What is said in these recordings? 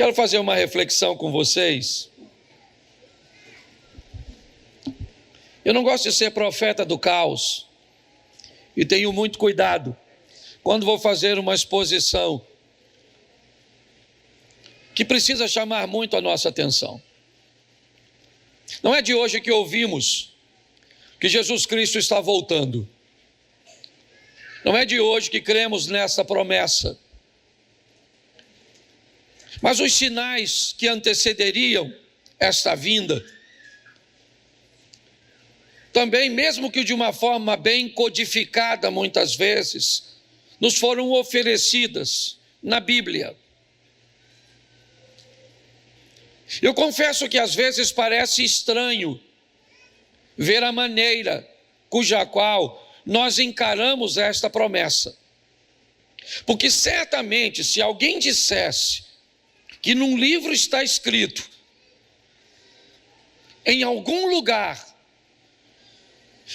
Quero fazer uma reflexão com vocês. Eu não gosto de ser profeta do caos e tenho muito cuidado quando vou fazer uma exposição que precisa chamar muito a nossa atenção. Não é de hoje que ouvimos que Jesus Cristo está voltando. Não é de hoje que cremos nessa promessa. Mas os sinais que antecederiam esta vinda, também, mesmo que de uma forma bem codificada muitas vezes, nos foram oferecidas na Bíblia. Eu confesso que às vezes parece estranho ver a maneira cuja qual nós encaramos esta promessa. Porque certamente, se alguém dissesse que num livro está escrito, em algum lugar,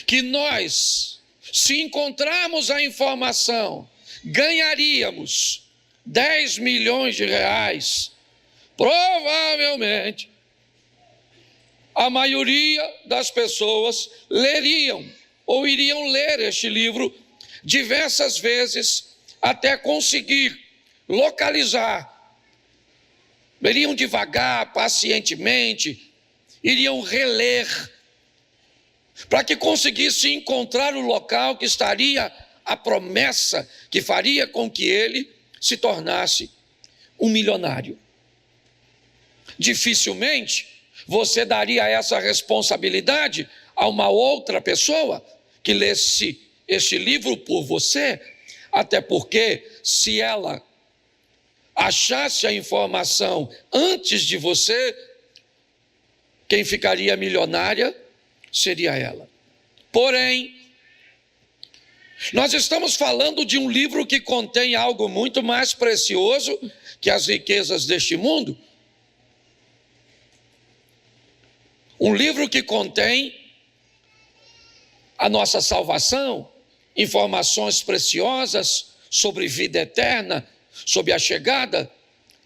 que nós, se encontrarmos a informação, ganharíamos 10 milhões de reais, provavelmente a maioria das pessoas leriam ou iriam ler este livro diversas vezes até conseguir localizar. Iriam devagar, pacientemente, iriam reler, para que conseguisse encontrar o local que estaria a promessa que faria com que ele se tornasse um milionário. Dificilmente você daria essa responsabilidade a uma outra pessoa que lesse este livro por você, até porque se ela achasse a informação antes de você, quem ficaria milionária seria ela. Porém, nós estamos falando de um livro que contém algo muito mais precioso que as riquezas deste mundo. Um livro que contém a nossa salvação, informações preciosas sobre vida eterna, sobre a chegada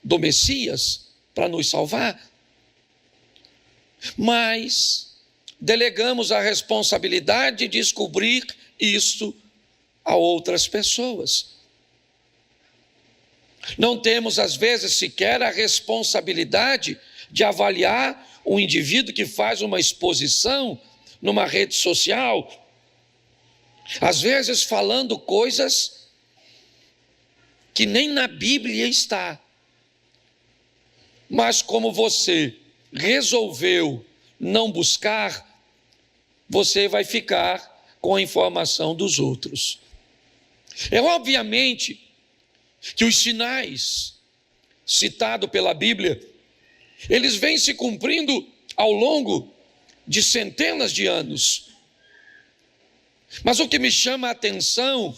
do Messias para nos salvar. Mas delegamos a responsabilidade de descobrir isso a outras pessoas. Não temos, às vezes, sequer a responsabilidade de avaliar um indivíduo que faz uma exposição numa rede social, às vezes falando coisas que nem na Bíblia está. Mas como você resolveu não buscar, você vai ficar com a informação dos outros. É obviamente que os sinais citados pela Bíblia, eles vêm se cumprindo ao longo de centenas de anos. Mas o que me chama a atenção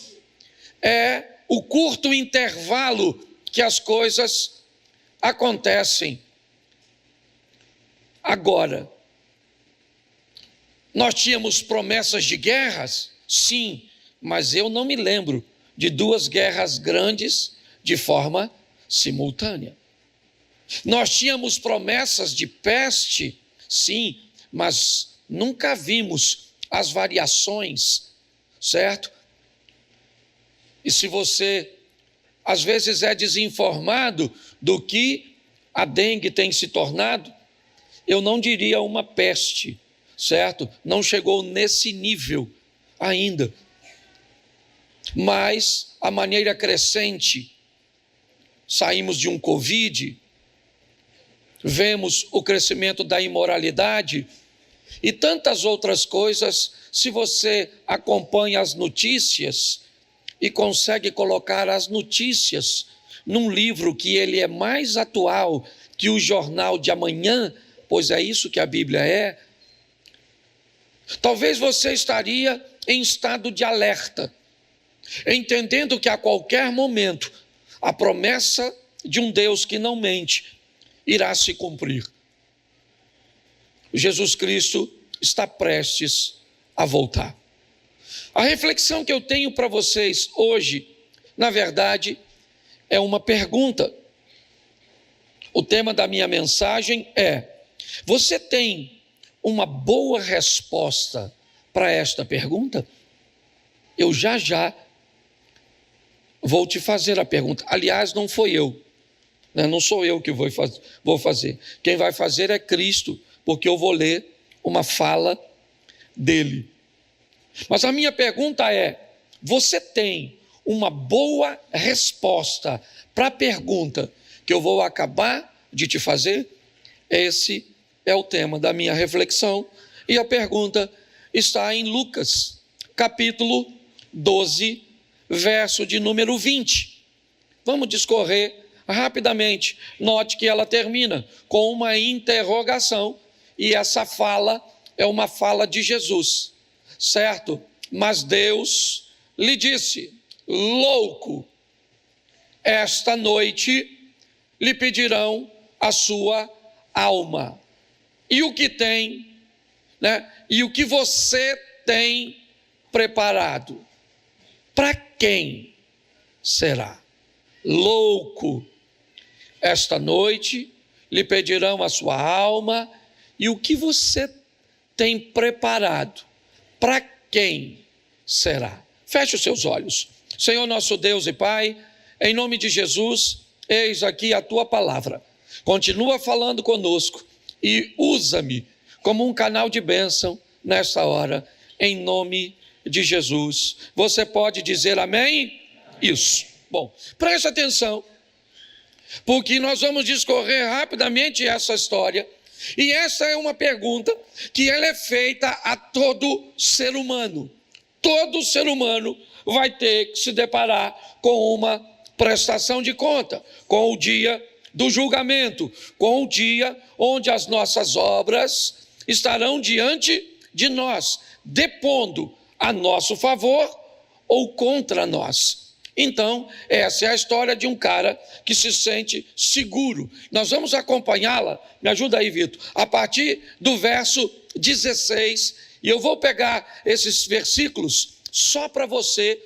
é o curto intervalo que as coisas acontecem. Agora, nós tínhamos promessas de guerras? Sim, mas eu não me lembro de 2 guerras grandes de forma simultânea. Nós tínhamos promessas de peste? Sim, mas nunca vimos as variações, certo? E se você, às vezes, é desinformado do que a dengue tem se tornado, eu não diria uma peste, certo? Não chegou nesse nível ainda. Mas, a maneira crescente, saímos de um Covid, vemos o crescimento da imoralidade e tantas outras coisas. Se você acompanha as notícias e consegue colocar as notícias num livro que ele é mais atual que o jornal de amanhã, pois é isso que a Bíblia é, talvez você estaria em estado de alerta, entendendo que a qualquer momento a promessa de um Deus que não mente irá se cumprir. Jesus Cristo está prestes a voltar. A reflexão que eu tenho para vocês hoje, na verdade, é uma pergunta. O tema da minha mensagem é: você tem uma boa resposta para esta pergunta? Eu já vou te fazer a pergunta. Aliás, não foi eu, né? Não sou eu que vou fazer. Quem vai fazer é Cristo, porque eu vou ler uma fala dele. Mas a minha pergunta é: você tem uma boa resposta para a pergunta que eu vou acabar de te fazer? Esse é o tema da minha reflexão, e a pergunta está em Lucas, capítulo 12, verso de número 20. Vamos discorrer rapidamente. Note que ela termina com uma interrogação, e essa fala é uma fala de Jesus, certo? Mas Deus lhe disse: louco, esta noite lhe pedirão a sua alma. E o que tem, né? E o que você tem preparado, para quem será? Louco, esta noite lhe pedirão a sua alma, e o que você tem preparado, para quem será? Feche os seus olhos. Senhor nosso Deus e Pai, em nome de Jesus, eis aqui a tua palavra. Continua falando conosco e usa-me como um canal de bênção nesta hora, em nome de Jesus. Você pode dizer amém? Isso. Bom, preste atenção, porque nós vamos discorrer rapidamente essa história, e essa é uma pergunta que ela é feita a todo ser humano. Todo ser humano vai ter que se deparar com uma prestação de conta, com o dia do julgamento, com o dia onde as nossas obras estarão diante de nós, depondo a nosso favor ou contra nós. Então, essa é a história de um cara que se sente seguro. Nós vamos acompanhá-la, me ajuda aí, Vitor, a partir do verso 16, e eu vou pegar esses versículos só para você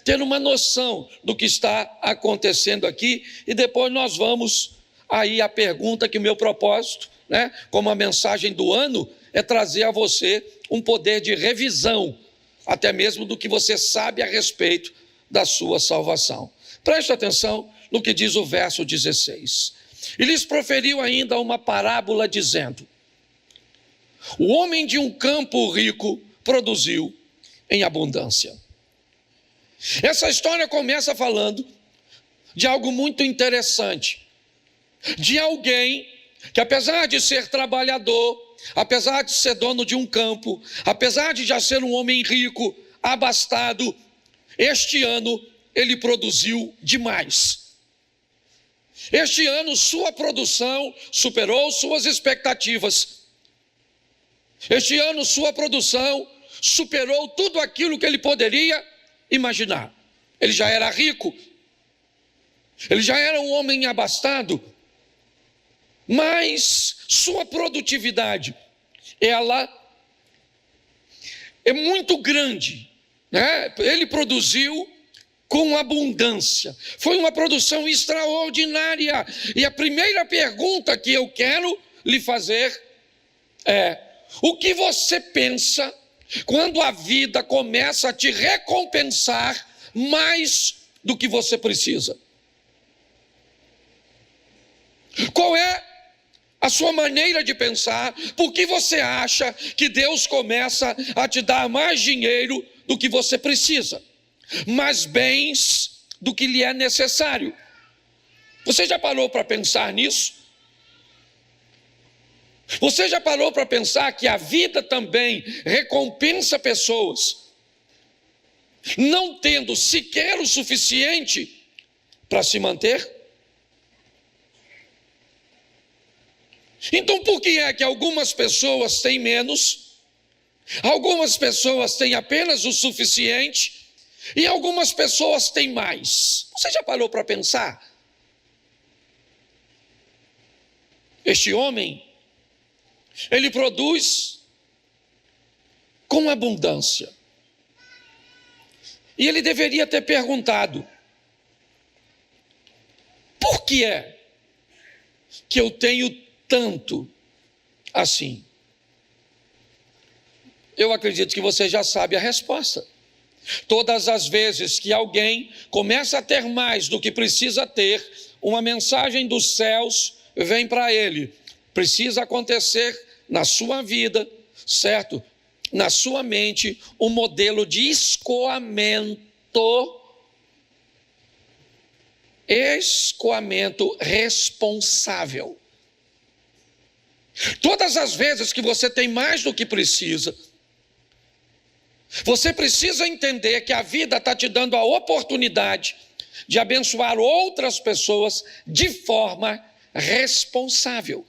ter uma noção do que está acontecendo aqui, e depois nós vamos aí à pergunta que o meu propósito, né, como a mensagem do ano, é trazer a você um poder de revisão, até mesmo do que você sabe a respeito da sua salvação. Preste atenção no que diz o verso 16. E lhes proferiu ainda uma parábola, dizendo: o homem de um campo rico produziu em abundância. Essa história começa falando de algo muito interessante, de alguém que, apesar de ser trabalhador, apesar de ser dono de um campo, apesar de já ser um homem rico, abastado, este ano ele produziu demais. Este ano sua produção superou suas expectativas. Este ano sua produção superou tudo aquilo que ele poderia imaginar. Ele já era rico, ele já era um homem abastado, mas sua produtividade, ela é muito grande, né? Ele produziu com abundância, foi uma produção extraordinária. E a primeira pergunta que eu quero lhe fazer é: o que você pensa quando a vida começa a te recompensar mais do que você precisa? Qual é a sua maneira de pensar? Por que você acha que Deus começa a te dar mais dinheiro do que você precisa, mais bens do que lhe é necessário? Você já parou para pensar nisso? Você já parou para pensar que a vida também recompensa pessoas não tendo sequer o suficiente para se manter? Então, por que é que algumas pessoas têm menos, algumas pessoas têm apenas o suficiente e algumas pessoas têm mais? Você já parou para pensar? Este homem, ele produz com abundância. E ele deveria ter perguntado: por que é que eu tenho tanto assim? Eu acredito que você já sabe a resposta. Todas as vezes que alguém começa a ter mais do que precisa ter, uma mensagem dos céus vem para ele. Precisa acontecer na sua vida, certo? Na sua mente, um modelo de escoamento responsável. Todas as vezes que você tem mais do que precisa, você precisa entender que a vida está te dando a oportunidade de abençoar outras pessoas de forma responsável.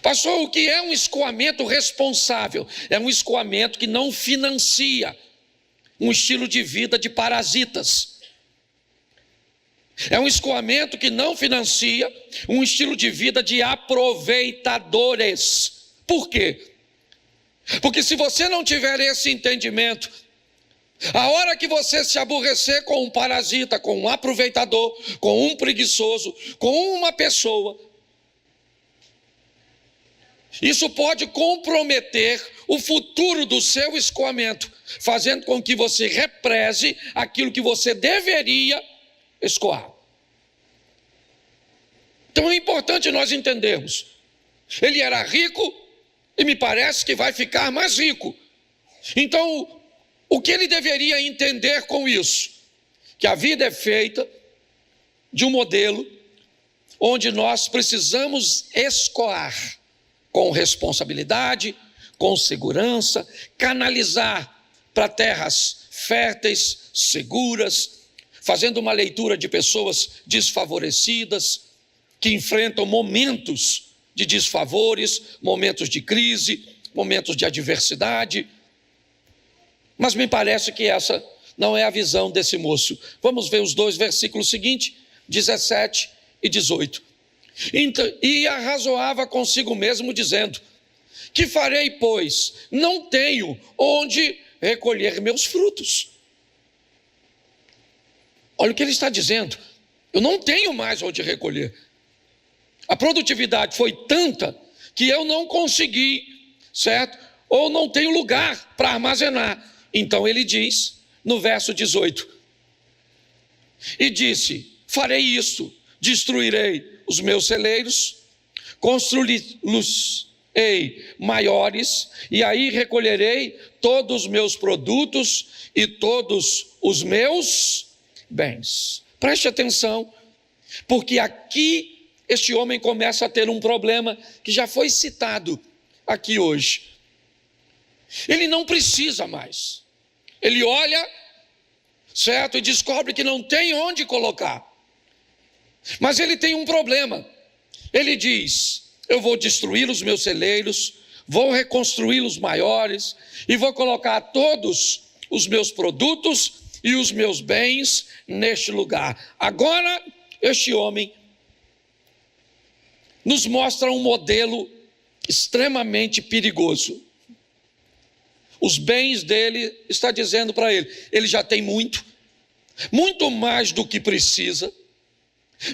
Pastor, o que é um escoamento responsável? É um escoamento que não financia um estilo de vida de parasitas. É um escoamento que não financia um estilo de vida de aproveitadores. Por quê? Porque se você não tiver esse entendimento, a hora que você se aborrecer com um parasita, com um aproveitador, com um preguiçoso, com uma pessoa, isso pode comprometer o futuro do seu escoamento, fazendo com que você represe aquilo que você deveria escoar. Então é importante nós entendermos. Ele era rico e me parece que vai ficar mais rico. Então, o que ele deveria entender com isso? Que a vida é feita de um modelo onde nós precisamos escoar com responsabilidade, com segurança, canalizar para terras férteis, seguras, fazendo uma leitura de pessoas desfavorecidas, que enfrentam momentos de desfavores, momentos de crise, momentos de adversidade. Mas me parece que essa não é a visão desse moço. Vamos ver os dois versículos seguintes, 17 e 18. E arrazoava consigo mesmo, dizendo: que farei, pois? Não tenho onde recolher meus frutos. Olha o que ele está dizendo. Eu não tenho mais onde recolher. A produtividade foi tanta que eu não consegui, certo? Ou não tenho lugar para armazenar. Então ele diz, no verso 18: e disse: farei isto, destruirei os meus celeiros, construí-los-ei maiores, e aí recolherei todos os meus produtos e todos os meus bens. Preste atenção, porque aqui este homem começa a ter um problema que já foi citado aqui hoje. Ele não precisa mais. Ele olha, certo, e descobre que não tem onde colocar. Mas ele tem um problema. Ele diz: eu vou destruir os meus celeiros, vou reconstruí-los maiores e vou colocar todos os meus produtos e os meus bens neste lugar. Agora, este homem nos mostra um modelo extremamente perigoso. Os bens dele, está dizendo para ele, ele já tem muito mais do que precisa,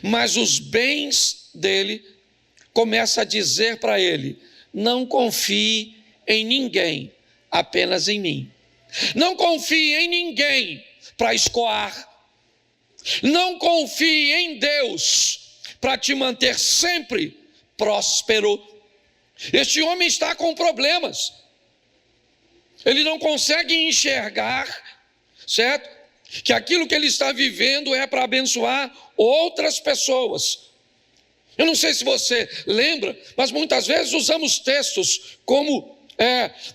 mas os bens dele começa a dizer para ele: não confie em ninguém, apenas em mim. Não confie em ninguém para escoar. Não confie em Deus para te manter sempre próspero. Este homem está com problemas. Ele não consegue enxergar, certo? Que aquilo que ele está vivendo é para abençoar outras pessoas. Eu não sei se você lembra, mas muitas vezes usamos textos como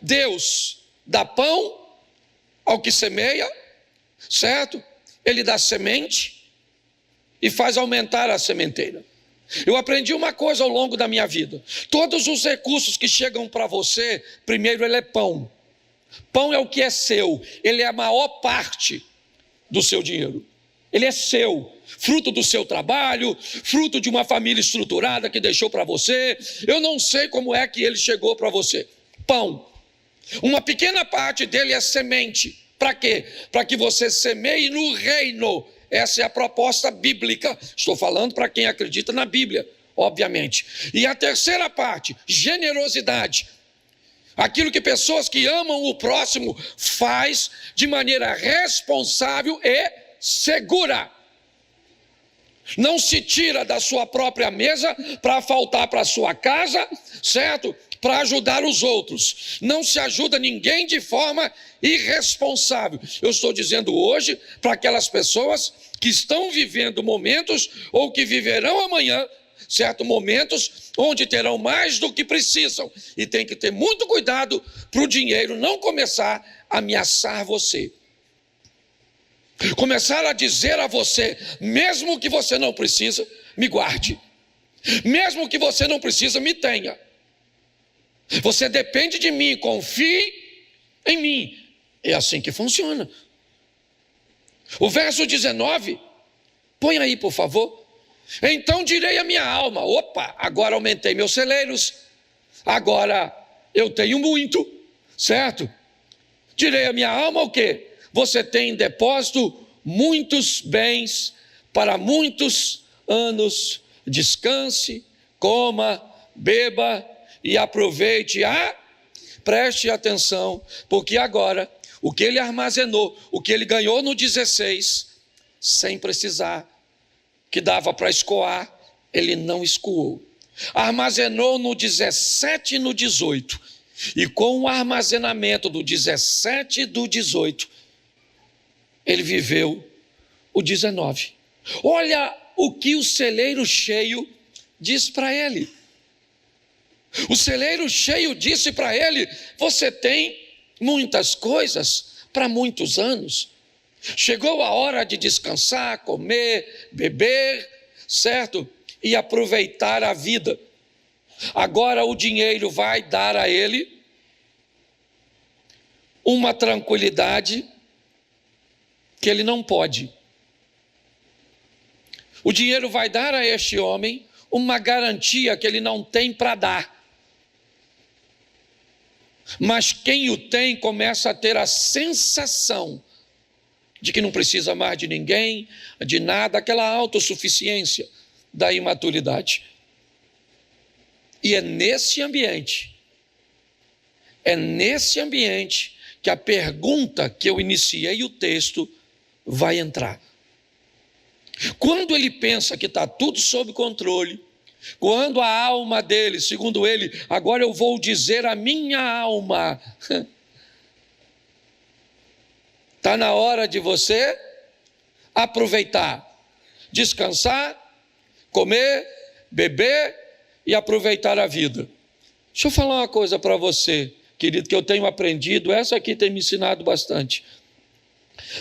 Deus dá pão ao que semeia, certo? Ele dá semente e faz aumentar a sementeira. Eu aprendi uma coisa ao longo da minha vida: todos os recursos que chegam para você, primeiro ele é pão. Pão é o que é seu, ele é a maior parte do seu dinheiro. Ele é seu, fruto do seu trabalho, fruto de uma família estruturada que deixou para você. Eu não sei como é que ele chegou para você. Pão. Uma pequena parte dele é semente. Para quê? Para que você semeie no reino Essa é a proposta bíblica. Estou falando para quem acredita na Bíblia, obviamente. E a terceira parte, generosidade. Aquilo que pessoas que amam o próximo faz de maneira responsável e segura. Não se tira da sua própria mesa para faltar para a sua casa, certo? Para ajudar os outros. Não se ajuda ninguém de forma irresponsável. Eu estou dizendo hoje para aquelas pessoas que estão vivendo momentos ou que viverão amanhã, certo? Momentos onde terão mais do que precisam. E tem que ter muito cuidado para o dinheiro não começar a ameaçar você. Começar a dizer a você, mesmo que você não precisa, me guarde. Mesmo que você não precisa, me tenha. Você depende de mim, confie em mim. É assim que funciona. O verso 19, põe aí por favor. Então direi à minha alma, opa, agora aumentei meus celeiros, agora eu tenho muito, certo? Direi à minha alma o quê? Você tem em depósito muitos bens para muitos anos. Descanse, coma, beba e aproveite. Preste atenção, porque agora o que ele armazenou, o que ele ganhou no 16, sem precisar, que dava para escoar, ele não escoou. Armazenou no 17 e no 18. E com o armazenamento do 17 e do 18, ele viveu o 19. Olha o que o celeiro cheio diz para ele. O celeiro cheio disse para ele: você tem muitas coisas para muitos anos. Chegou a hora de descansar, comer, beber, certo? E aproveitar a vida. Agora o dinheiro vai dar a ele uma tranquilidade que ele não pode. O dinheiro vai dar a este homem uma garantia que ele não tem para dar. Mas quem o tem começa a ter a sensação de que não precisa mais de ninguém, de nada, aquela autossuficiência da imaturidade. E é nesse ambiente que a pergunta que eu iniciei o texto vai entrar. Quando ele pensa que está tudo sob controle, quando a alma dele, segundo ele, agora eu vou dizer a minha alma, está na hora de você aproveitar, descansar, comer, beber e aproveitar a vida. Deixa eu falar uma coisa para você, querido, que eu tenho aprendido, essa aqui tem me ensinado bastante.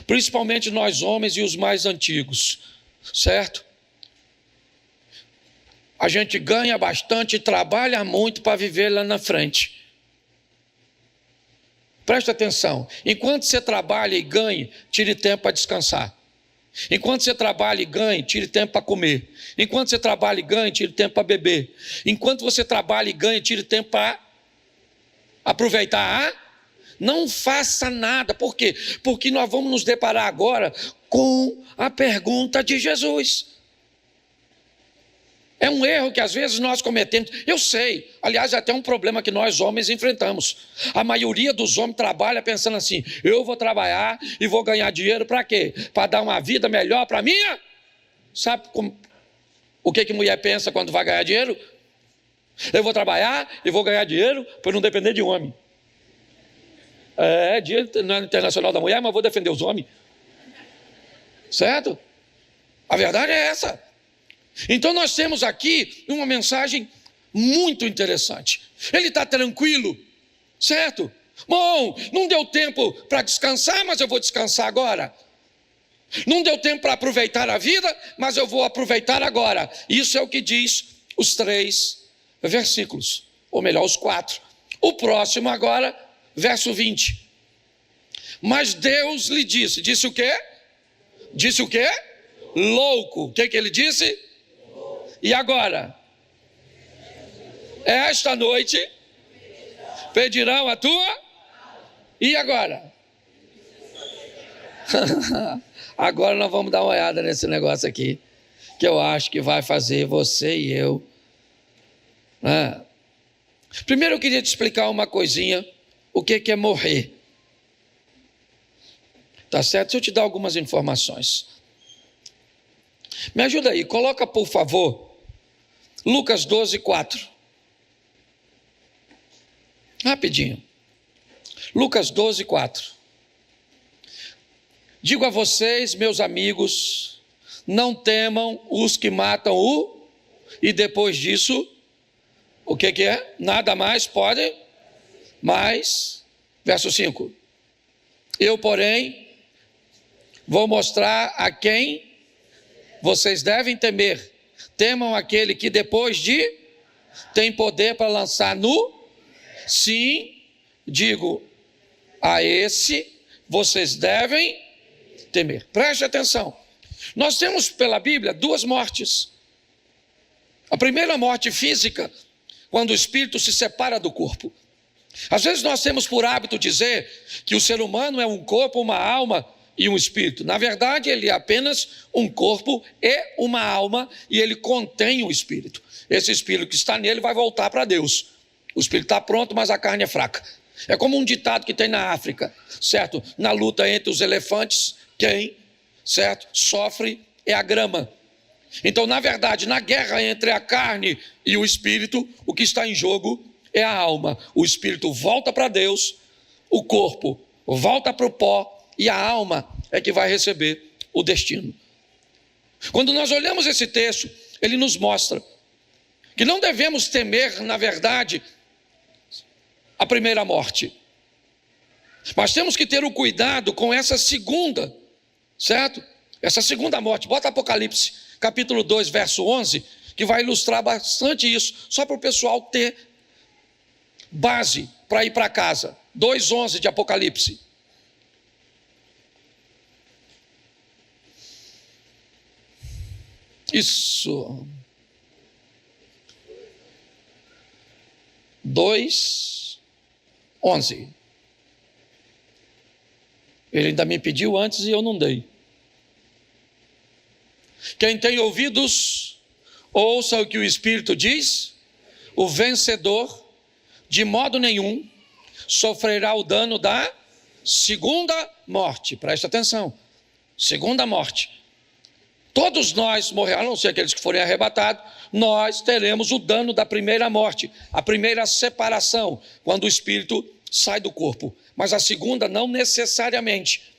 Principalmente nós homens e os mais antigos, certo? A gente ganha bastante e trabalha muito para viver lá na frente. Presta atenção, enquanto você trabalha e ganha, tire tempo para descansar. Enquanto você trabalha e ganha, tire tempo para comer. Enquanto você trabalha e ganha, tire tempo para beber. Enquanto você trabalha e ganha, tire tempo para aproveitar. Não faça nada. Por quê? Porque nós vamos nos deparar agora com a pergunta de Jesus. É um erro que às vezes nós cometemos. Eu sei, aliás, é até um problema que nós homens enfrentamos. A maioria dos homens trabalha pensando assim: eu vou trabalhar e vou ganhar dinheiro para quê? Para dar uma vida melhor para minha? Sabe o que mulher pensa quando vai ganhar dinheiro? Eu vou trabalhar e vou ganhar dinheiro para não depender de homem. É Dia Internacional da Mulher, mas vou defender os homens. Certo? A verdade é essa. Então nós temos aqui uma mensagem muito interessante. Ele está tranquilo, certo? Bom, não deu tempo para descansar, mas eu vou descansar agora. Não deu tempo para aproveitar a vida, mas eu vou aproveitar agora. Isso é o que diz os 3 versículos, ou melhor, os 4. O próximo agora, verso 20. Mas Deus lhe disse o quê? Disse o quê? Louco. O que ele disse? E agora? Esta noite pedirão a tua. E agora? Agora nós vamos dar uma olhada nesse negócio aqui, que eu acho que vai fazer você e eu. Primeiro eu queria te explicar uma coisinha, o que é morrer. Tá certo? Deixa eu te dar algumas informações. Me ajuda aí, coloca por favor, Lucas 12, 4. Rapidinho. Lucas 12, 4. Digo a vocês, meus amigos, não temam os que matam o, e depois disso, o que é? Nada mais pode, mas, verso 5. Eu, porém, vou mostrar a quem vocês devem temer. Temam aquele que depois de tem poder para lançar no, sim, digo, a esse vocês devem temer. Preste atenção. Nós temos pela Bíblia duas mortes. A primeira morte física, quando o espírito se separa do corpo. Às vezes nós temos por hábito dizer que o ser humano é um corpo, uma alma e um espírito. Na verdade, ele é apenas um corpo e uma alma, e ele contém o espírito. Esse espírito que está nele vai voltar para Deus. O espírito está pronto, mas a carne é fraca. É como um ditado que tem na África, certo? Na luta entre os elefantes, quem, certo, sofre é a grama. Então, na verdade, na guerra entre a carne e o espírito, o que está em jogo é a alma. O espírito volta para Deus, o corpo volta para o pó, e a alma é que vai receber o destino. Quando nós olhamos esse texto, ele nos mostra que não devemos temer, na verdade, a primeira morte. Mas temos que ter o cuidado com essa segunda, certo? Essa segunda morte. Bota Apocalipse, capítulo 2, verso 11, que vai ilustrar bastante isso, só para o pessoal ter base para ir para casa. 2:11 de Apocalipse. Isso. 2:11. Ele ainda me pediu antes e eu não dei. Quem tem ouvidos, ouça o que o Espírito diz. O vencedor, de modo nenhum, sofrerá o dano da segunda morte. Preste atenção. Segunda morte. Todos nós morreremos, a não ser aqueles que forem arrebatados, nós teremos o dano da primeira morte, a primeira separação, quando o espírito sai do corpo. Mas a segunda não necessariamente.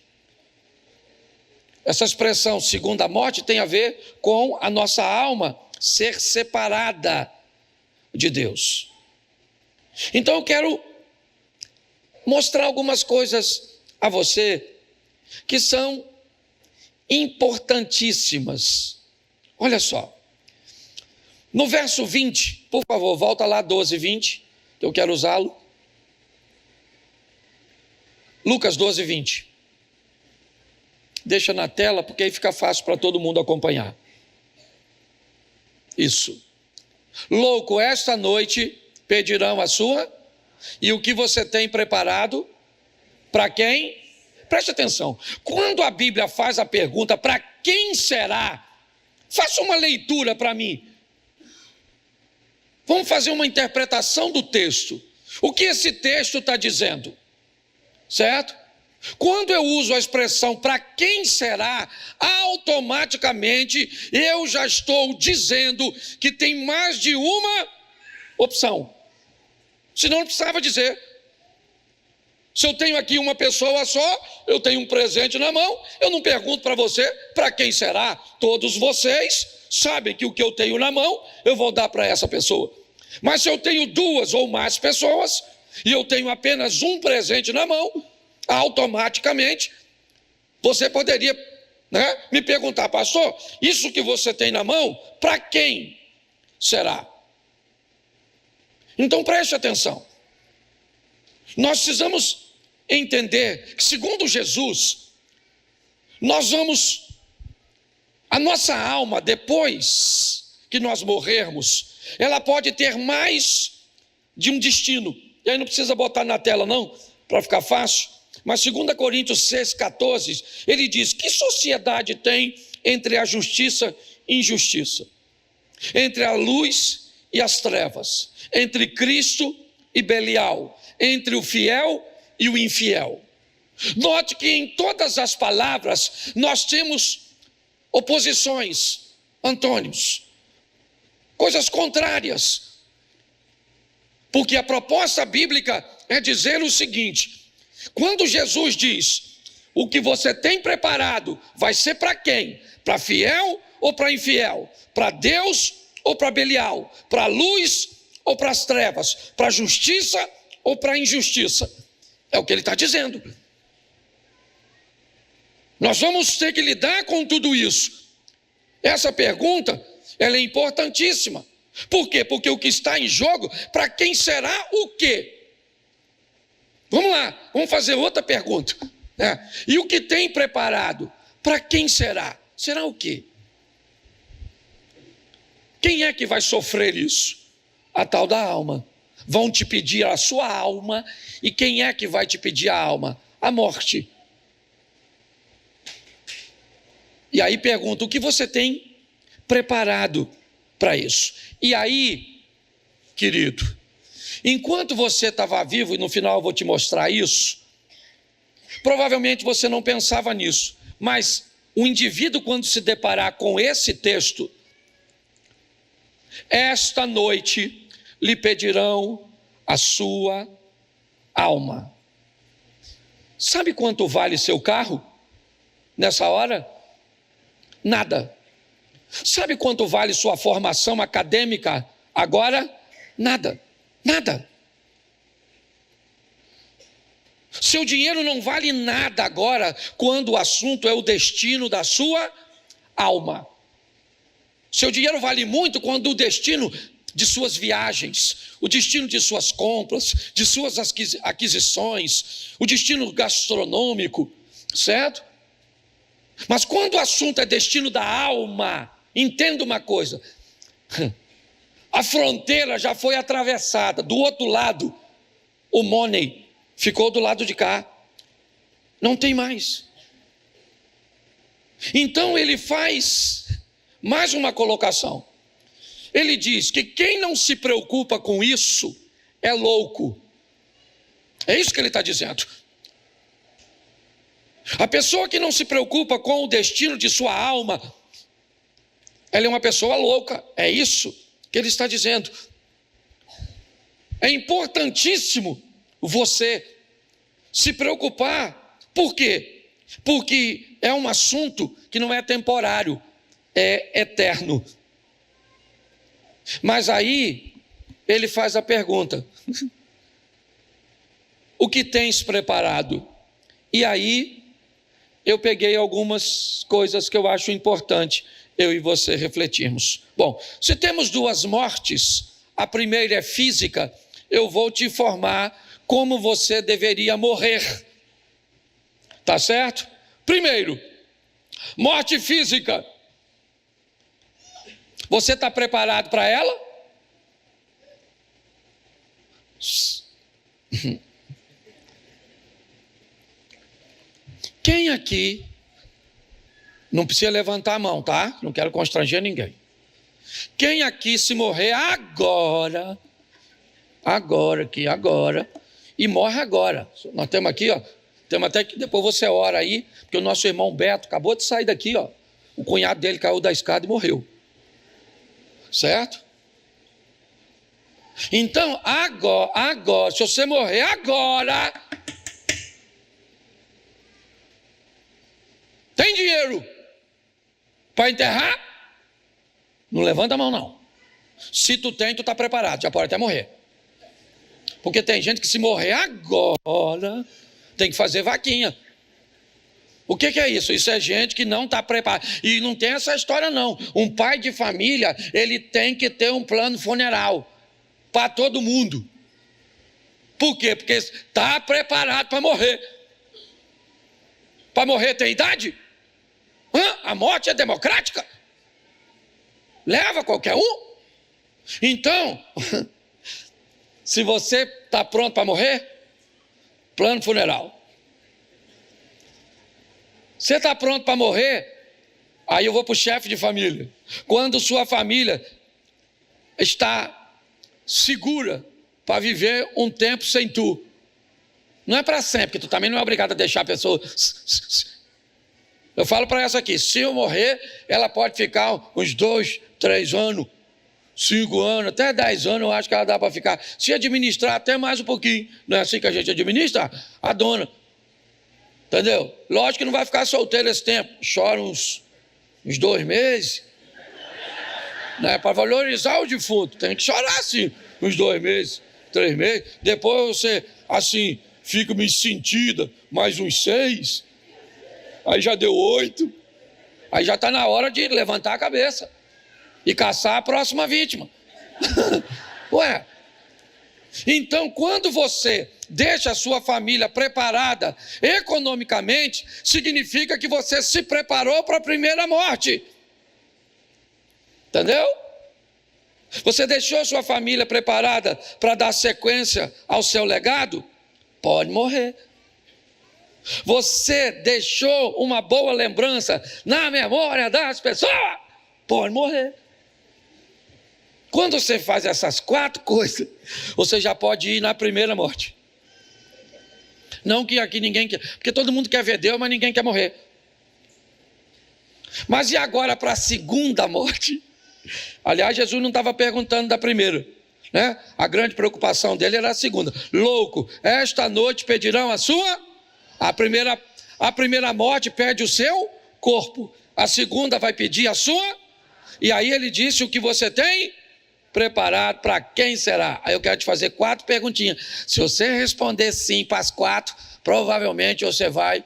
Essa expressão segunda morte tem a ver com a nossa alma ser separada de Deus. Então eu quero mostrar algumas coisas a você que são importantíssimas. Olha só. No verso 20, por favor, volta lá 12:20, que eu quero usá-lo. Lucas 12:20. Deixa na tela, porque aí fica fácil para todo mundo acompanhar. Isso. Louco, esta noite pedirão a sua, e o que você tem preparado, para quem? Preste atenção, quando a Bíblia faz a pergunta, para quem será? Faça uma leitura para mim. Vamos fazer uma interpretação do texto. O que esse texto está dizendo? Certo? Quando eu uso a expressão para quem será, automaticamente eu já estou dizendo que tem mais de uma opção. Senão não precisava dizer. Se eu tenho aqui uma pessoa só, eu tenho um presente na mão, eu não pergunto para você para quem será. Todos vocês sabem que o que eu tenho na mão, eu vou dar para essa pessoa. Mas se eu tenho duas ou mais pessoas, e eu tenho apenas um presente na mão, automaticamente, você poderia, me perguntar, pastor, isso que você tem na mão, para quem será? Então preste atenção. Nós precisamos entender que, segundo Jesus, a nossa alma, depois que nós morrermos, ela pode ter mais de um destino. E aí não precisa botar na tela não, para ficar fácil. Mas 2 Coríntios 6,14, ele diz: que sociedade tem entre a justiça e injustiça? Entre a luz e as trevas, entre Cristo e Belial, entre o fiel e o infiel. Note que em todas as palavras nós temos oposições, antônimos, coisas contrárias. Porque a proposta bíblica é dizer o seguinte: quando Jesus diz, o que você tem preparado vai ser para quem? Para fiel ou para infiel? Para Deus ou para Belial? Para a luz ou para as trevas? Para a justiça ou para a injustiça? É o que ele está dizendo. Nós vamos ter que lidar com tudo isso. Essa pergunta, ela é importantíssima. Por quê? Porque o que está em jogo, para quem será o quê? Vamos lá, vamos fazer outra pergunta. E o que tem preparado, para quem será? Será o quê? Quem é que vai sofrer isso? A tal da alma. Vão te pedir a sua alma, e quem é que vai te pedir a alma? A morte. E aí pergunta, o que você tem preparado para isso? E aí, querido, enquanto você estava vivo, e no final eu vou te mostrar isso, provavelmente você não pensava nisso, mas o indivíduo, quando se deparar com esse texto, esta noite lhe pedirão a sua alma. Sabe quanto vale seu carro nessa hora? Nada. Sabe quanto vale sua formação acadêmica agora? Nada. Nada. Seu dinheiro não vale nada agora, quando o assunto é o destino da sua alma. Seu dinheiro vale muito quando o destino de suas viagens, o destino de suas compras, de suas aquisições, o destino gastronômico, certo? Mas quando o assunto é destino da alma, entenda uma coisa: a fronteira já foi atravessada. Do outro lado, o money ficou do lado de cá. Não tem mais. Então ele faz mais uma colocação. Ele diz que quem não se preocupa com isso é louco. É isso que ele está dizendo. A pessoa que não se preocupa com o destino de sua alma, ela é uma pessoa louca. É isso que ele está dizendo. É importantíssimo você se preocupar. Por quê? Porque é um assunto que não é temporário, é eterno. Mas aí ele faz a pergunta: o que tens preparado? E aí eu peguei algumas coisas que eu acho importante eu e você refletirmos. Bom, se temos duas mortes, a primeira é física, eu vou te informar como você deveria morrer. Tá certo? Primeiro, morte física. Você está preparado para ela? Quem aqui, não precisa levantar a mão, tá? Não quero constranger ninguém. Quem aqui, se morrer agora, e morre agora. Nós temos aqui, ó, temos até que depois você ora aí, porque o nosso irmão Beto acabou de sair daqui, ó. O cunhado dele caiu da escada e morreu. Certo? Então, agora, se você morrer agora, tem dinheiro para enterrar? Não levanta a mão, não. Se tu tem, tu está preparado, já pode até morrer. Porque tem gente que, se morrer agora, tem que fazer vaquinha. O que é isso? Isso é gente que não está preparada. E não tem essa história, não. Um pai de família, ele tem que ter um plano funeral para todo mundo. Por quê? Porque está preparado para morrer. Para morrer tem idade? A morte é democrática? Leva qualquer um? Então, se você está pronto para morrer, plano funeral. Você está pronto para morrer? Aí eu vou para o chefe de família. Quando sua família está segura para viver um tempo sem tu. Não é para sempre, porque tu também não é obrigado a deixar a pessoa. Eu falo para essa aqui, se eu morrer, ela pode ficar uns 2, 3 anos, 5 anos, até 10 anos, eu acho que ela dá para ficar. Se administrar até mais um pouquinho. Não é assim que a gente administra? A dona. Entendeu? Lógico que não vai ficar solteira esse tempo. Chora uns 2 meses. Né? Para valorizar o defunto. Tem que chorar assim, uns 2 meses, 3 meses. Depois você, assim, fica me sentida, mais uns 6. Aí já deu 8. Aí já está na hora de levantar a cabeça e caçar a próxima vítima. Ué. Então, quando você deixa a sua família preparada economicamente, significa que você se preparou para a primeira morte. Entendeu? Você deixou a sua família preparada para dar sequência ao seu legado? Pode morrer. Você deixou uma boa lembrança na memória das pessoas? Pode morrer. Quando você faz essas 4 coisas, você já pode ir na primeira morte. Não que aqui ninguém quer, porque todo mundo quer ver Deus, mas ninguém quer morrer. Mas e agora para a segunda morte? Aliás, Jesus não estava perguntando da primeira, né? A grande preocupação dele era a segunda. Louco, esta noite pedirão a sua... A primeira morte pede o seu corpo. A segunda vai pedir a sua. E aí ele disse o que você tem preparado, para quem será? Aí eu quero te fazer 4 perguntinhas. Se você responder sim para as 4, provavelmente você vai...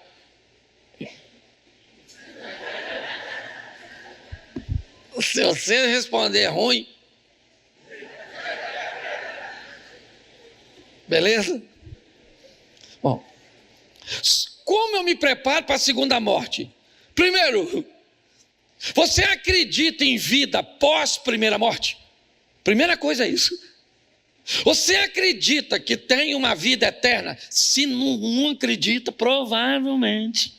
Se você responder ruim... Beleza? Bom... Como eu me preparo para a segunda morte? Primeiro, você acredita em vida pós primeira morte? Primeira coisa é isso. Você acredita que tem uma vida eterna? Se não acredita, provavelmente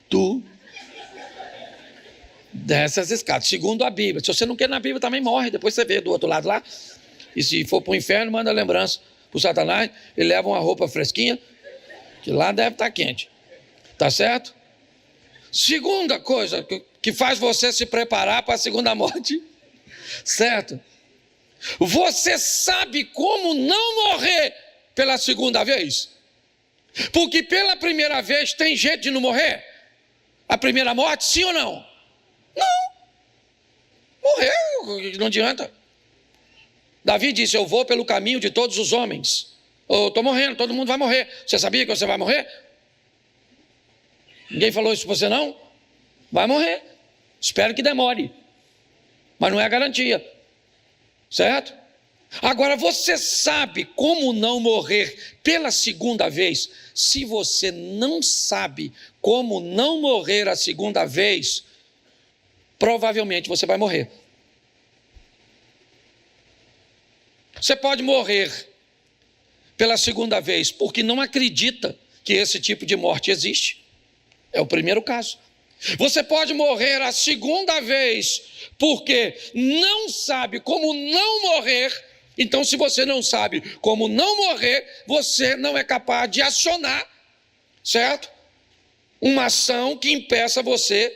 tu desce as escadas, segundo a Bíblia. Se você não quer na Bíblia, também morre. Depois você vê do outro lado lá. E se for para o inferno, manda lembrança para o Satanás. Ele leva uma roupa fresquinha, que lá deve estar quente. Tá certo? Segunda coisa que faz você se preparar para a segunda morte. Certo? Você sabe como não morrer pela segunda vez? Porque pela primeira vez tem jeito de não morrer? A primeira morte, sim ou não? Não. Morreu, não adianta. Davi disse, eu vou pelo caminho de todos os homens. Eu estou morrendo, todo mundo vai morrer. Você sabia que você vai morrer? Ninguém falou isso para você não? Vai morrer. Espero que demore. Mas não é garantia. Certo? Agora você sabe como não morrer pela segunda vez. Se você não sabe como não morrer a segunda vez, provavelmente você vai morrer. Você pode morrer pela segunda vez porque não acredita que esse tipo de morte existe. É o primeiro caso. Você pode morrer a segunda vez porque não sabe como não morrer. Então, se você não sabe como não morrer, você não é capaz de acionar, certo? Uma ação que impeça você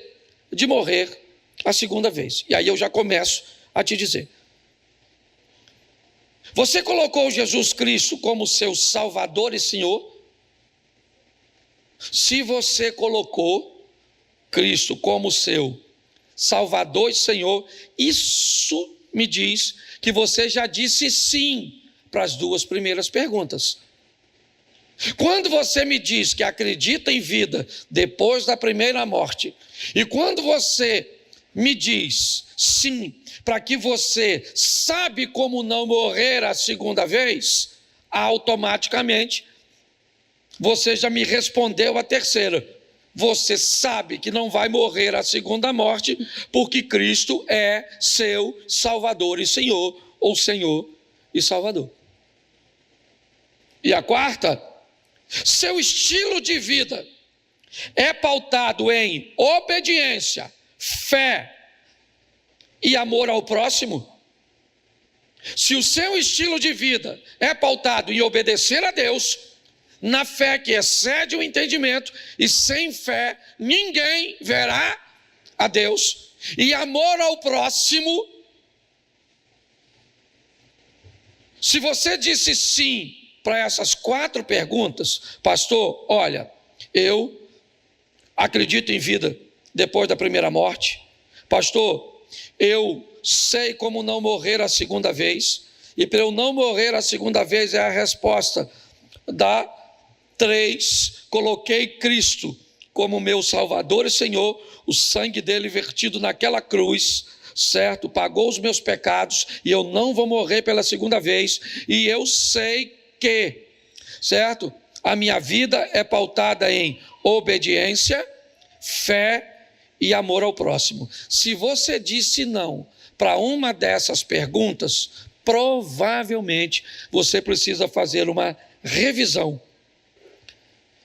de morrer a segunda vez. E aí eu já começo a te dizer. Você colocou Jesus Cristo como seu Salvador e Senhor? Se você colocou Cristo como seu Salvador e Senhor, isso me diz que você já disse sim para as 2 primeiras perguntas. Quando você me diz que acredita em vida depois da primeira morte, e quando você me diz sim para que você sabe como não morrer a segunda vez, automaticamente você já me respondeu a terceira. Você sabe que não vai morrer a segunda morte, porque Cristo é seu Salvador e Senhor, ou Senhor e Salvador. E a quarta, seu estilo de vida é pautado em obediência, fé e amor ao próximo, se o seu estilo de vida é pautado em obedecer a Deus, na fé que excede o entendimento, e sem fé ninguém verá a Deus, e amor ao próximo, se você disse sim para essas 4 perguntas, pastor, olha, eu acredito em vida depois da primeira morte, pastor, eu sei como não morrer a segunda vez, e para eu não morrer a segunda vez é a resposta da 3, coloquei Cristo como meu Salvador e Senhor, o sangue dele vertido naquela cruz, certo? Pagou os meus pecados e eu não vou morrer pela segunda vez, e eu sei que, certo? A minha vida é pautada em obediência, fé e amor ao próximo. Se você disse não para uma dessas perguntas, provavelmente você precisa fazer uma revisão,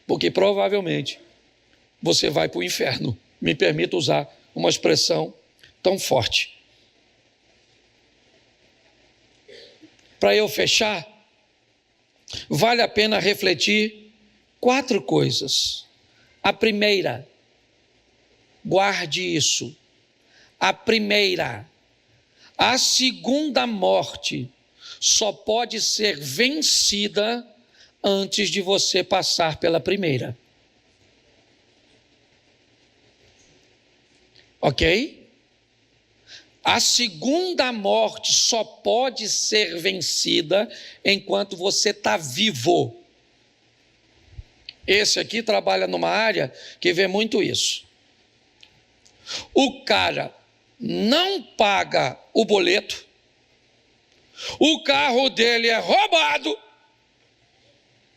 porque provavelmente você vai para o inferno. Me permita usar uma expressão tão forte. Para eu fechar, vale a pena refletir 4 coisas. A primeira, guarde isso. A primeira, a segunda morte só pode ser vencida antes de você passar pela primeira. Ok? A segunda morte só pode ser vencida enquanto você está vivo. Esse aqui trabalha numa área que vê muito isso. O cara não paga o boleto, o carro dele é roubado,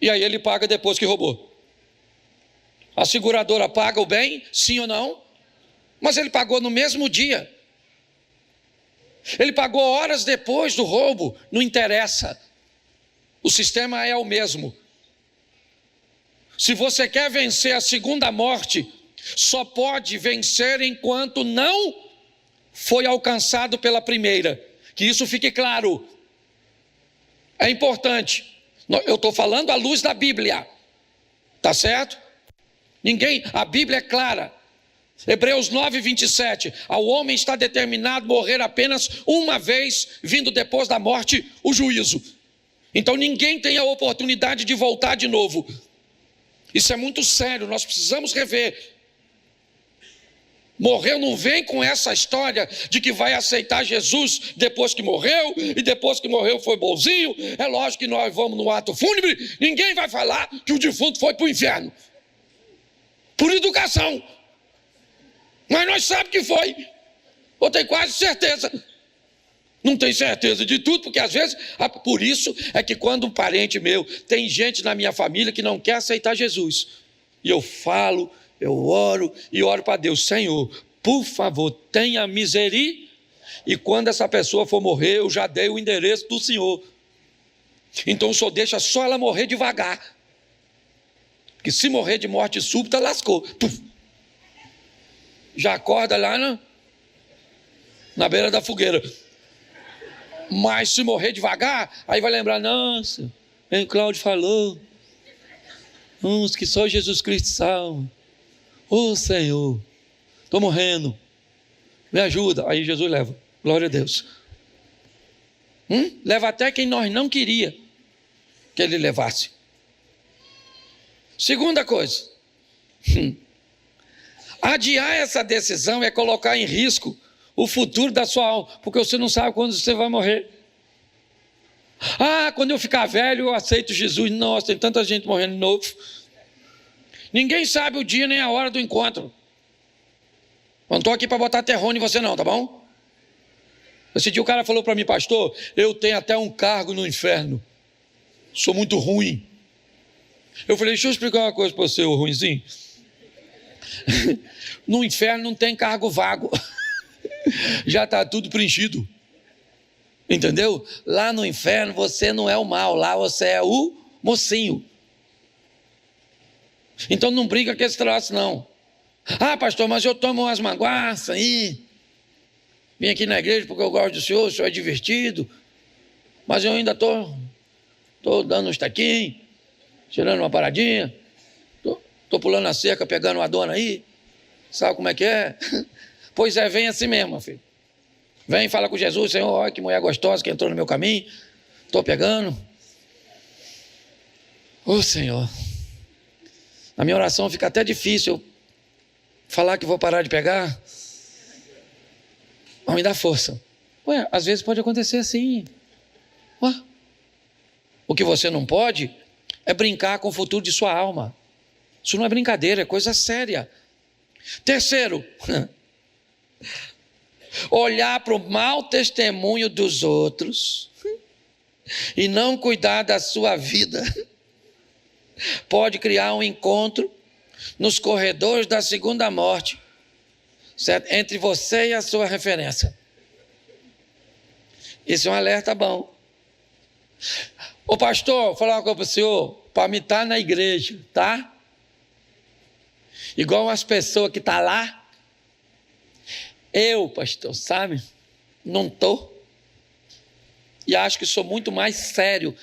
e aí ele paga depois que roubou. A seguradora paga o bem, sim ou não? Mas ele pagou no mesmo dia. Ele pagou horas depois do roubo, não interessa. O sistema é o mesmo. Se você quer vencer a segunda morte, só pode vencer enquanto não foi alcançado pela primeira. Que isso fique claro. É importante. Eu estou falando à luz da Bíblia. Tá certo? A Bíblia é clara. Hebreus 9, 27. Ao homem está determinado morrer apenas uma vez, vindo depois da morte o juízo. Então ninguém tem a oportunidade de voltar de novo. Isso é muito sério, nós precisamos rever. Morreu, não vem com essa história de que vai aceitar Jesus depois que morreu, e depois que morreu foi bonzinho. É lógico que nós vamos no ato fúnebre, ninguém vai falar que o defunto foi para o inferno. Por educação. Mas nós sabemos que foi. Eu tenho quase certeza. Não tenho certeza de tudo, porque às vezes, por isso é que quando um parente meu, tem gente na minha família que não quer aceitar Jesus, e eu falo, eu oro e oro para Deus, Senhor, por favor, tenha misericórdia, e quando essa pessoa for morrer, eu já dei o endereço do Senhor. Então o Senhor deixa só ela morrer devagar, que se morrer de morte súbita, lascou. Puf. Já acorda lá na beira da fogueira. Mas se morrer devagar, aí vai lembrar, nossa, o Cláudio falou, uns que só Jesus Cristo salva. Ô Senhor, estou morrendo, me ajuda. Aí Jesus leva, glória a Deus. Leva até quem nós não queria que ele levasse. Segunda coisa, adiar essa decisão é colocar em risco o futuro da sua alma, porque você não sabe quando você vai morrer. Quando eu ficar velho eu aceito Jesus. Nossa, tem tanta gente morrendo de novo. Ninguém sabe o dia nem a hora do encontro. Não estou aqui para botar terror em você não, tá bom? Esse dia o cara falou para mim, pastor, eu tenho até um cargo no inferno, sou muito ruim. Eu falei, deixa eu explicar uma coisa para você, ô ruinzinho. No inferno não tem cargo vago. Já está tudo preenchido. Entendeu? Lá no inferno você não é o mal, lá você é o mocinho. Então não brinca com esse troço, não. Ah, pastor, mas eu tomo umas manguaças aí. Vim aqui na igreja porque eu gosto do senhor é divertido. Mas eu ainda estou dando uns taquinhos, tirando uma paradinha. Estou pulando a cerca, pegando uma dona aí. Sabe como é que é? Pois é, vem assim mesmo, filho. Vem, fala com Jesus, Senhor, olha que mulher gostosa que entrou no meu caminho. Estou pegando. Ô Senhor, na minha oração fica até difícil eu falar que vou parar de pegar. Mas me dá força. Ué, às vezes pode acontecer assim. Ué, o que você não pode é brincar com o futuro de sua alma. Isso não é brincadeira, é coisa séria. Terceiro, olhar para o mau testemunho dos outros e não cuidar da sua vida pode criar um encontro nos corredores da segunda morte, certo? Entre você e a sua referência. Isso é um alerta bom. Ô pastor, vou falar uma coisa para o senhor, para me estar na igreja, tá? Igual as pessoas que estão lá. Eu, pastor, sabe? Não estou. E acho que sou muito mais sério.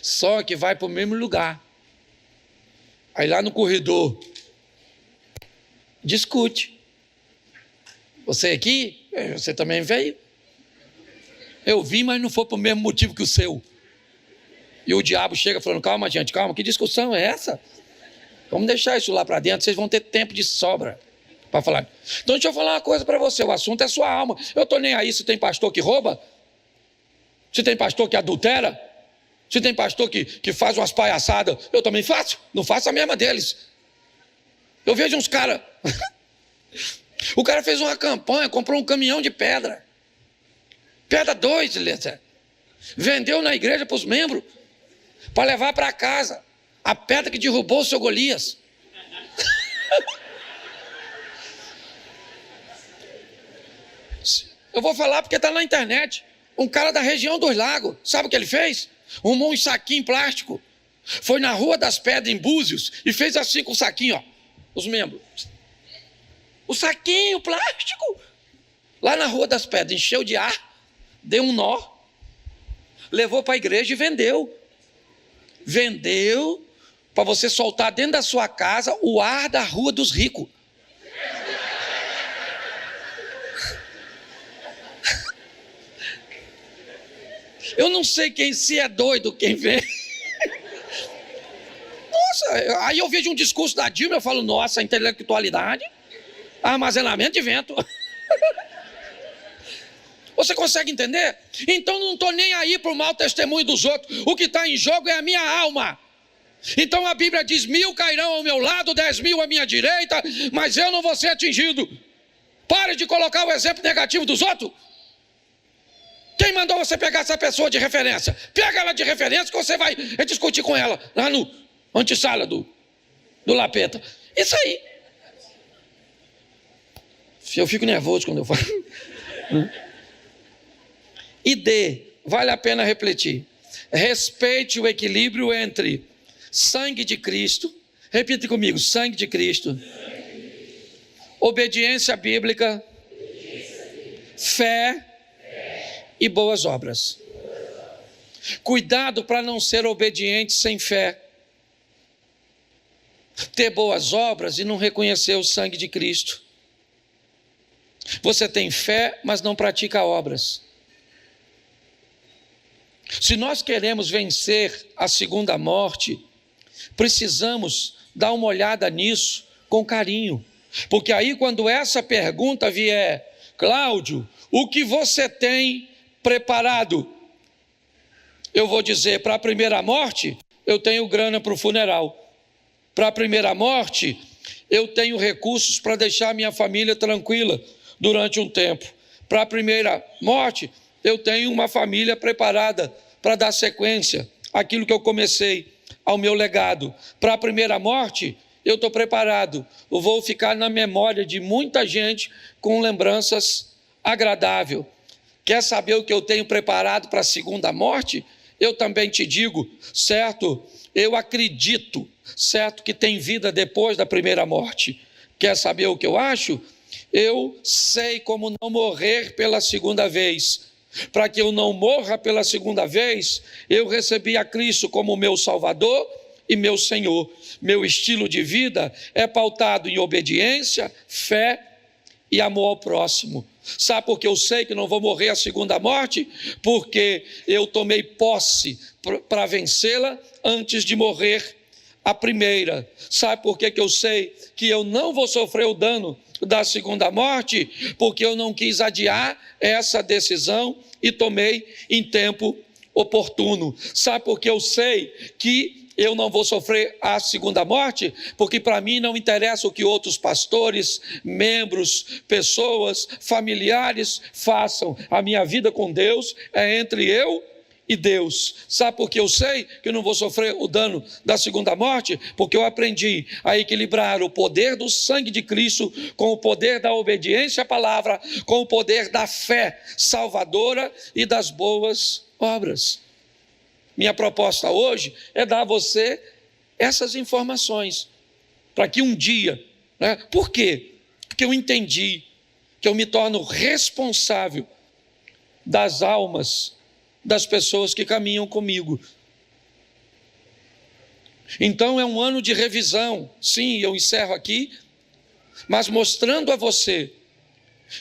Só que vai para o mesmo lugar. Aí lá no corredor, discute. Você aqui, você também veio. Eu vim, mas não foi para o mesmo motivo que o seu. E o diabo chega falando, calma gente, calma, que discussão é essa? Vamos deixar isso lá para dentro, vocês vão ter tempo de sobra para falar. Então deixa eu falar uma coisa para você, o assunto é sua alma. Eu estou nem aí se tem pastor que rouba, se tem pastor que adultera, se tem pastor que faz umas palhaçadas, eu também faço, não faço a mesma deles. Eu vejo uns caras, o cara fez uma campanha, comprou um caminhão de pedra, pedra 2, vendeu na igreja para os membros, para levar para casa, a pedra que derrubou o seu Golias. Eu vou falar porque está na internet. Um cara da região dos Lagos, sabe o que ele fez? Arrumou um saquinho plástico, foi na Rua das Pedras, em Búzios, e fez assim com o saquinho, ó, os membros. O saquinho plástico, lá na Rua das Pedras, encheu de ar, deu um nó, levou para a igreja e vendeu. Vendeu para você soltar dentro da sua casa o ar da Rua dos Ricos. Eu não sei quem se é doido, quem vê. Nossa, aí eu vejo um discurso da Dilma, eu falo, nossa, intelectualidade, armazenamento de vento. Você consegue entender? Então não estou nem aí para o mau testemunho dos outros. O que está em jogo é a minha alma. Então a Bíblia diz, 1000 cairão ao meu lado, 10.000 à minha direita, mas eu não vou ser atingido. Pare de colocar o exemplo negativo dos outros. Quem mandou você pegar essa pessoa de referência? Pega ela de referência que você vai discutir com ela lá no antessala do Lapeta. Isso aí. Eu fico nervoso quando eu falo. E D, vale a pena refletir. Respeite o equilíbrio entre sangue de Cristo, repita comigo, sangue de Cristo, obediência bíblica, fé e boas obras. Cuidado para não ser obediente sem fé, ter boas obras e não reconhecer o sangue de Cristo. Você tem fé, mas não pratica obras. Se nós queremos vencer a segunda morte, precisamos dar uma olhada nisso com carinho. Porque aí quando essa pergunta vier, Cláudio, o que você tem preparado? Eu vou dizer, para a primeira morte, eu tenho grana para o funeral. Para a primeira morte, eu tenho recursos para deixar minha família tranquila durante um tempo. Para a primeira morte, eu tenho uma família preparada para dar sequência àquilo que eu comecei, ao meu legado. Para a primeira morte, eu estou preparado. Eu vou ficar na memória de muita gente com lembranças agradáveis. Quer saber o que eu tenho preparado para a segunda morte? eu também te digo, certo? Eu acredito, certo, que tem vida depois da primeira morte. Quer saber o que eu acho? Eu sei como não morrer pela segunda vez. Para que eu não morra pela segunda vez, eu recebi a Cristo como meu Salvador e meu Senhor. Meu estilo de vida é pautado em obediência, fé e amor ao próximo. Sabe por que eu sei que não vou morrer a segunda morte? Porque eu tomei posse para vencê-la antes de morrer a primeira. Sabe por que eu sei que eu não vou sofrer o dano da segunda morte? Porque eu não quis adiar essa decisão e tomei em tempo oportuno. Sabe por que eu sei que eu não vou sofrer a segunda morte? Porque para mim não interessa o que outros pastores, membros, pessoas, familiares façam. A minha vida com Deus é entre eu e Deus. Sabe por que eu sei que eu não vou sofrer o dano da segunda morte? Porque eu aprendi a equilibrar o poder do sangue de Cristo com o poder da obediência à palavra, com o poder da fé salvadora e das boas obras. Minha proposta hoje é dar a você essas informações, para que um dia, né? Por quê? Porque eu entendi que eu me torno responsável das almas das pessoas que caminham comigo. Então é um ano de revisão. Sim, eu encerro aqui, mas mostrando a você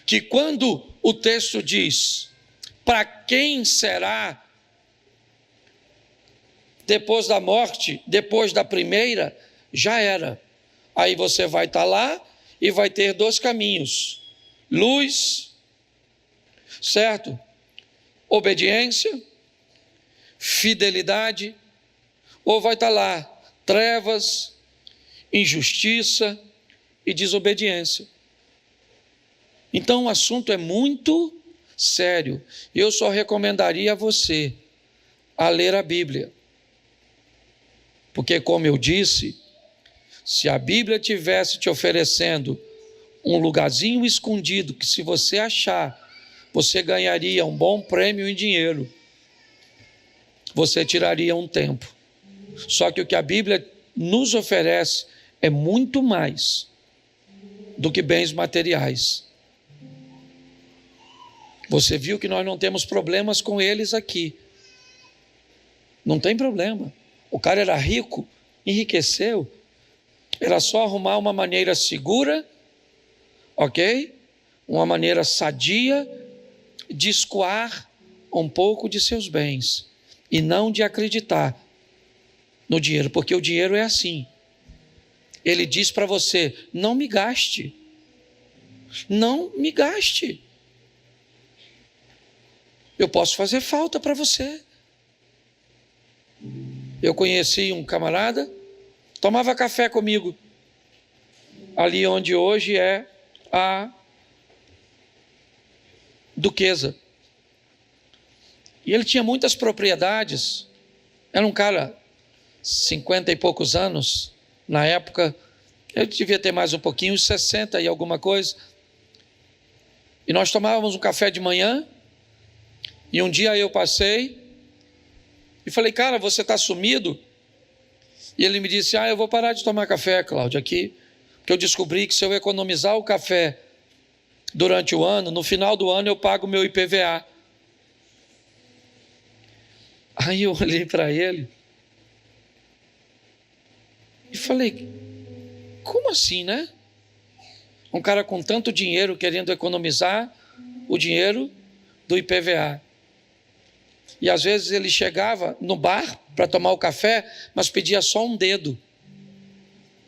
que quando o texto diz para quem será depois da morte, depois da primeira, já era. Aí você vai estar lá e vai ter dois caminhos: luz, certo? Obediência, fidelidade, ou vai estar lá trevas, injustiça e desobediência. Então o assunto é muito sério. Eu só recomendaria a você a ler a Bíblia. Porque, como eu disse, se a Bíblia tivesse te oferecendo um lugarzinho escondido, que se você achar, você ganharia um bom prêmio em dinheiro, você tiraria um tempo. Só que o que a Bíblia nos oferece é muito mais do que bens materiais. Você viu que nós não temos problemas com eles aqui. Não tem problema. O cara era rico, enriqueceu. Era só arrumar uma maneira segura, ok? Uma maneira sadia de escoar um pouco de seus bens e não de acreditar no dinheiro, porque o dinheiro é assim. Ele diz para você: não me gaste. Não me gaste. Eu posso fazer falta para você. Eu conheci um camarada, tomava café comigo, ali onde hoje é a Duquesa. E ele tinha muitas propriedades, era um cara, 50 e poucos anos, na época, eu devia ter mais um pouquinho, uns 60 e alguma coisa. E nós tomávamos um café de manhã, e um dia eu passei, e falei: cara, você está sumido? E ele me disse: eu vou parar de tomar café, Cláudio, aqui, porque eu descobri que se eu economizar o café durante o ano, no final do ano eu pago o meu IPVA. Aí eu olhei para ele e falei: como assim, né? Um cara com tanto dinheiro querendo economizar o dinheiro do IPVA. E às vezes ele chegava no bar para tomar o café, mas pedia só um dedo,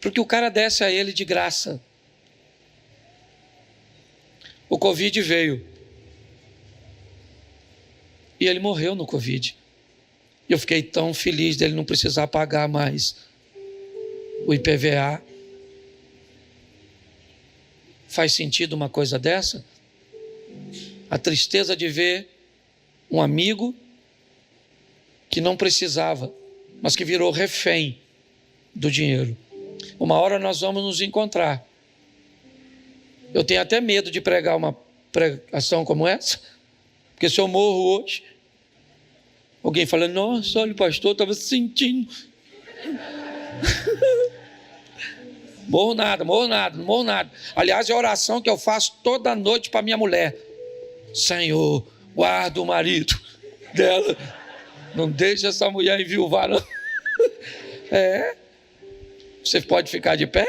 porque o cara desse a ele de graça. O Covid veio e ele morreu no Covid. E eu fiquei tão feliz dele não precisar pagar mais o IPVA. Faz sentido uma coisa dessa? A tristeza de ver um amigo que não precisava, mas que virou refém do dinheiro. Uma hora nós vamos nos encontrar. Eu tenho até medo de pregar uma pregação como essa, porque se eu morro hoje, Alguém fala, nossa, olha o pastor, estava sentindo. Morro nada, morro nada, não morro nada. Aliás, é a oração que eu faço toda noite para minha mulher. Senhor, guarda o marido dela. Não deixa essa mulher enviuvar, não. Você pode ficar de pé?